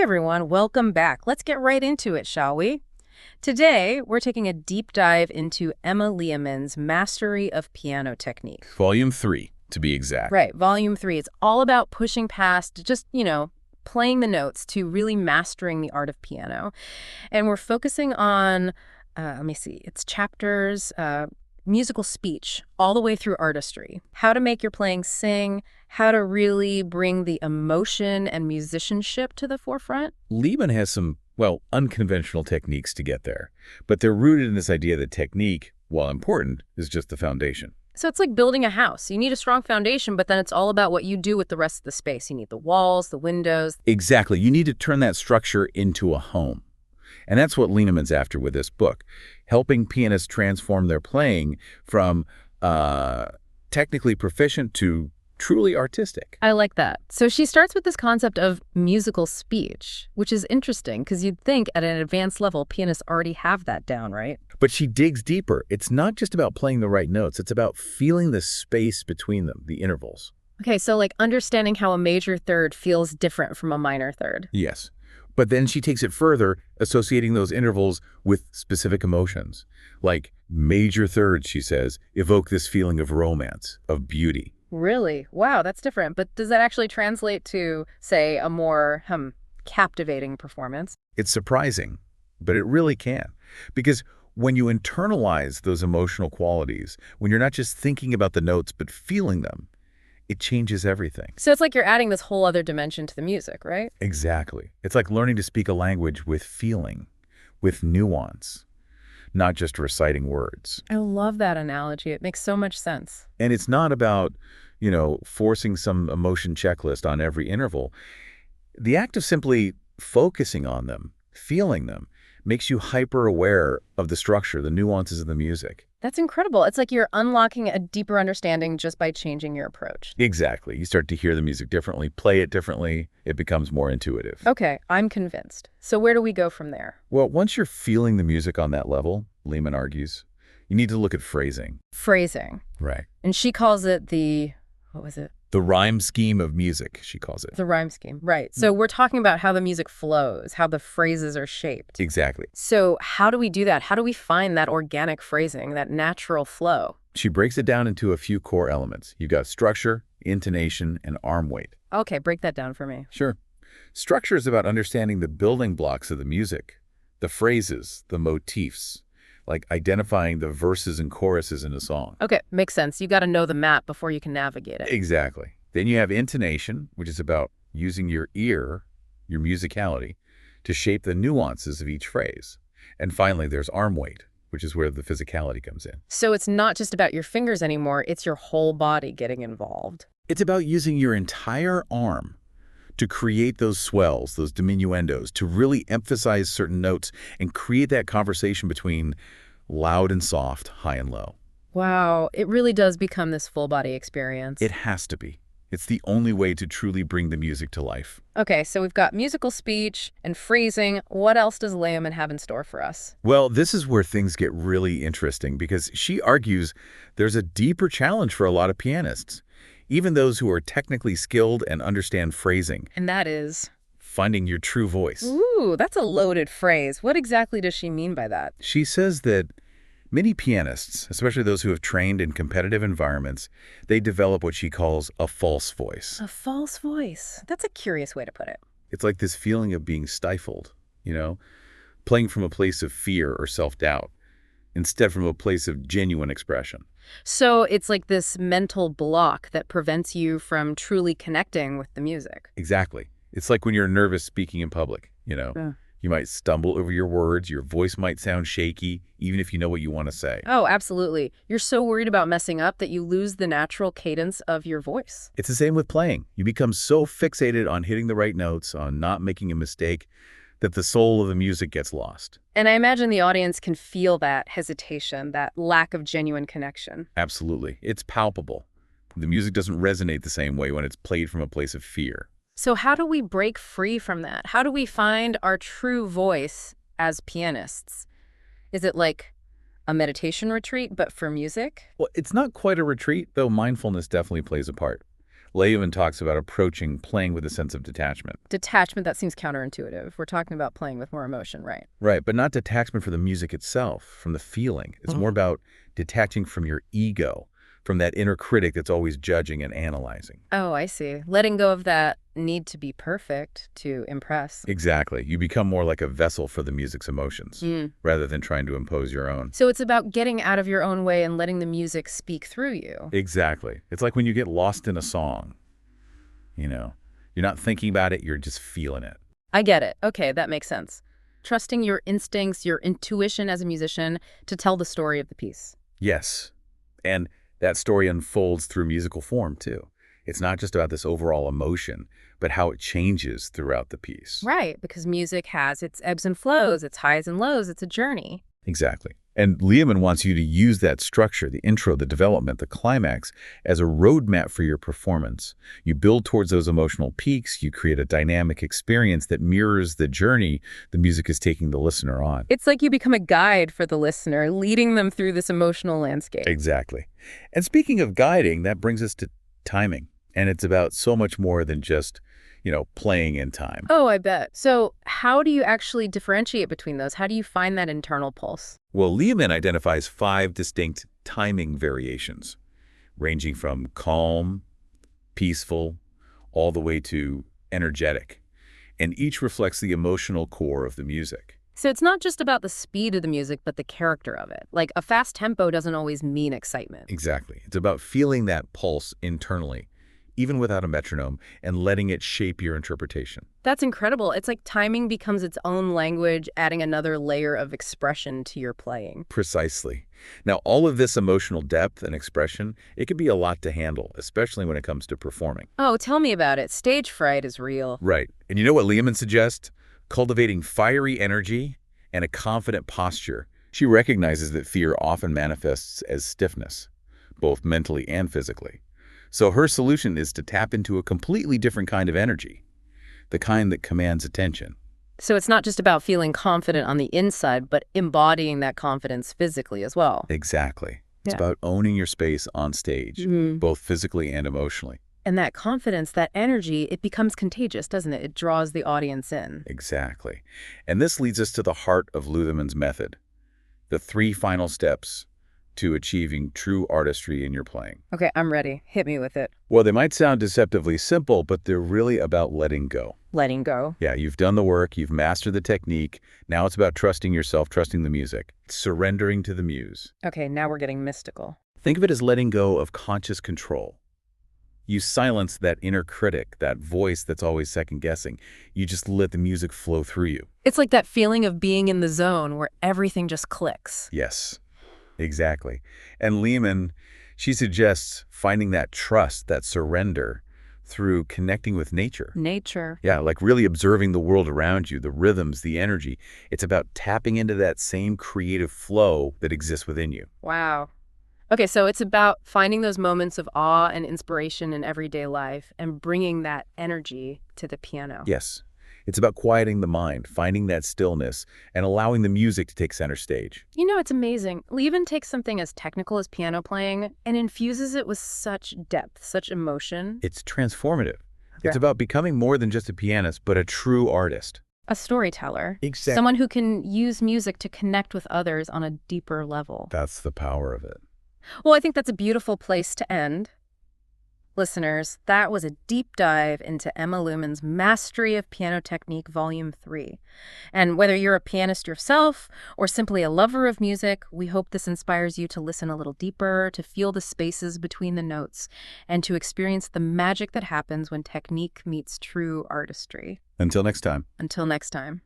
everyone, welcome back. Let's get right into it, shall we? Today, we're taking a deep dive into Emma Leomund's Mastery of Piano Technique. Volume 3, to be exact. Right, Volume 3. It's all about pushing past just, playing the notes to really mastering the art of piano. And we're focusing on, it's chapters, musical speech, all the way through artistry. How to make your playing sing, how to really bring the emotion and musicianship to the forefront. Lehman has some, unconventional techniques to get there, but they're rooted in this idea that technique, while important, is just the foundation. So it's like building a house. You need a strong foundation, but then it's all about what you do with the rest of the space. You need the walls, the windows. Exactly. You need to turn that structure into a home. And that's what Lehman's after with this book, helping pianists transform their playing from technically proficient to truly artistic. I like that. So she starts with this concept of musical speech, which is interesting because you'd think at an advanced level, pianists already have that down, right? But she digs deeper. It's not just about playing the right notes. It's about feeling the space between them, the intervals. Okay, so like understanding how a major third feels different from a minor third. Yes. But then she takes it further, associating those intervals with specific emotions. Like major thirds, she says, evoke this feeling of romance, of beauty. Really? Wow, that's different. But does that actually translate to, say, a more captivating performance? It's surprising, but it really can. Because when you internalize those emotional qualities, when you're not just thinking about the notes but feeling them, it changes everything. So it's like you're adding this whole other dimension to the music, right? Exactly. It's like learning to speak a language with feeling, with nuance, not just reciting words. I love that analogy. It makes so much sense. And it's not about, forcing some emotion checklist on every interval. The act of simply focusing on them, feeling them, makes you hyper-aware of the structure, the nuances of the music. That's incredible. It's like you're unlocking a deeper understanding just by changing your approach. Exactly. You start to hear the music differently, play it differently. It becomes more intuitive. Okay, I'm convinced. So where do we go from there? Well, once you're feeling the music on that level, Lehman argues, you need to look at phrasing. Phrasing. Right. And she calls it what was it? The rhyme scheme of music, she calls it. The rhyme scheme, right. So we're talking about how the music flows, how the phrases are shaped. Exactly. So how do we do that? How do we find that organic phrasing, that natural flow? She breaks it down into a few core elements. You've got structure, intonation, and arm weight. Okay, break that down for me. Sure. Structure is about understanding the building blocks of the music, the phrases, the motifs, like identifying the verses and choruses in a song. Okay, makes sense. You got to know the map before you can navigate it. Exactly. Then you have intonation, which is about using your ear, your musicality, to shape the nuances of each phrase. And finally, there's arm weight, which is where the physicality comes in. So it's not just about your fingers anymore, it's your whole body getting involved. It's about using your entire arm to create those swells, those diminuendos, to really emphasize certain notes and create that conversation between loud and soft, high and low. Wow, it really does become this full body experience. It has to be. It's the only way to truly bring the music to life. Okay, so we've got musical speech and phrasing. What else does Lehman have in store for us? Well, this is where things get really interesting because she argues there's a deeper challenge for a lot of pianists, even those who are technically skilled and understand phrasing. And that is? Finding your true voice. Ooh, that's a loaded phrase. What exactly does she mean by that? She says that many pianists, especially those who have trained in competitive environments, they develop what she calls a false voice. A false voice. That's a curious way to put it. It's like this feeling of being stifled, playing from a place of fear or self-doubt, instead from a place of genuine expression. So it's like this mental block that prevents you from truly connecting with the music. Exactly. It's like when you're nervous speaking in public, Yeah. You might stumble over your words, your voice might sound shaky, even if you know what you want to say. Oh, absolutely. You're so worried about messing up that you lose the natural cadence of your voice. It's the same with playing. You become so fixated on hitting the right notes, on not making a mistake, that the soul of the music gets lost. And I imagine the audience can feel that hesitation, that lack of genuine connection. Absolutely. It's palpable. The music doesn't resonate the same way when it's played from a place of fear. So how do we break free from that? How do we find our true voice as pianists? Is it like a meditation retreat, but for music? Well, it's not quite a retreat, though mindfulness definitely plays a part. Lehman talks about approaching playing with a sense of detachment. Detachment, that seems counterintuitive. We're talking about playing with more emotion, right? Right, but not detachment from the music itself, from the feeling. It's more about detaching from your ego, from that inner critic that's always judging and analyzing. Oh, I see. Letting go of that need to be perfect to impress. Exactly. You become more like a vessel for the music's emotions, rather than trying to impose your own. So it's about getting out of your own way and letting the music speak through you. Exactly. It's like when you get lost in a song, you know, you're not thinking about it, you're just feeling it. I get it. Okay, that makes sense. Trusting your instincts, your intuition as a musician to tell the story of the piece. Yes. And that story unfolds through musical form, too. It's not just about this overall emotion, but how it changes throughout the piece. Right, because music has its ebbs and flows, its highs and lows, it's a journey. Exactly. And Lehman wants you to use that structure, the intro, the development, the climax, as a roadmap for your performance. You build towards those emotional peaks, you create a dynamic experience that mirrors the journey the music is taking the listener on. It's like you become a guide for the listener, leading them through this emotional landscape. Exactly. And speaking of guiding, that brings us to timing. And it's about so much more than just, playing in time. Oh, I bet. So how do you actually differentiate between those? How do you find that internal pulse? Well, Lehman identifies 5 distinct timing variations, ranging from calm, peaceful, all the way to energetic. And each reflects the emotional core of the music. So it's not just about the speed of the music, but the character of it. Like a fast tempo doesn't always mean excitement. Exactly. It's about feeling that pulse internally, even without a metronome, and letting it shape your interpretation. That's incredible. It's like timing becomes its own language, adding another layer of expression to your playing. Precisely. Now, all of this emotional depth and expression, it can be a lot to handle, especially when it comes to performing. Oh, tell me about it. Stage fright is real. Right. And you know what Lehman suggests? Cultivating fiery energy and a confident posture. She recognizes that fear often manifests as stiffness, both mentally and physically. So her solution is to tap into a completely different kind of energy, the kind that commands attention. So it's not just about feeling confident on the inside, but embodying that confidence physically as well. Exactly. It's Yeah. about owning your space on stage, both physically and emotionally. And that confidence, that energy, it becomes contagious, doesn't it? It draws the audience in. Exactly. And this leads us to the heart of Luthemann's method, the 3 final steps to achieving true artistry in your playing. Okay, I'm ready. Hit me with it. Well, they might sound deceptively simple, but they're really about letting go. Letting go. Yeah, you've done the work, you've mastered the technique. Now it's about trusting yourself, trusting the music, surrendering to the muse. Okay, now we're getting mystical. Think of it as letting go of conscious control. You silence that inner critic, that voice that's always second-guessing. You just let the music flow through you. It's like that feeling of being in the zone where everything just clicks. Yes, exactly. And Lehman, she suggests finding that trust, that surrender, through connecting with nature. Nature. Yeah, like really observing the world around you, the rhythms, the energy. It's about tapping into that same creative flow that exists within you. Wow. Okay, so it's about finding those moments of awe and inspiration in everyday life and bringing that energy to the piano. Yes, it's about quieting the mind, finding that stillness, and allowing the music to take center stage. You know, it's amazing. Levin takes something as technical as piano playing and infuses it with such depth, such emotion. It's transformative. Yeah. It's about becoming more than just a pianist, but a true artist. A storyteller. Exactly. Someone who can use music to connect with others on a deeper level. That's the power of it. Well, I think that's a beautiful place to end. Listeners, that was a deep dive into Emma Luhmann's Mastery of Piano Technique, Volume 3. And whether you're a pianist yourself or simply a lover of music, we hope this inspires you to listen a little deeper, to feel the spaces between the notes, and to experience the magic that happens when technique meets true artistry. Until next time. Until next time.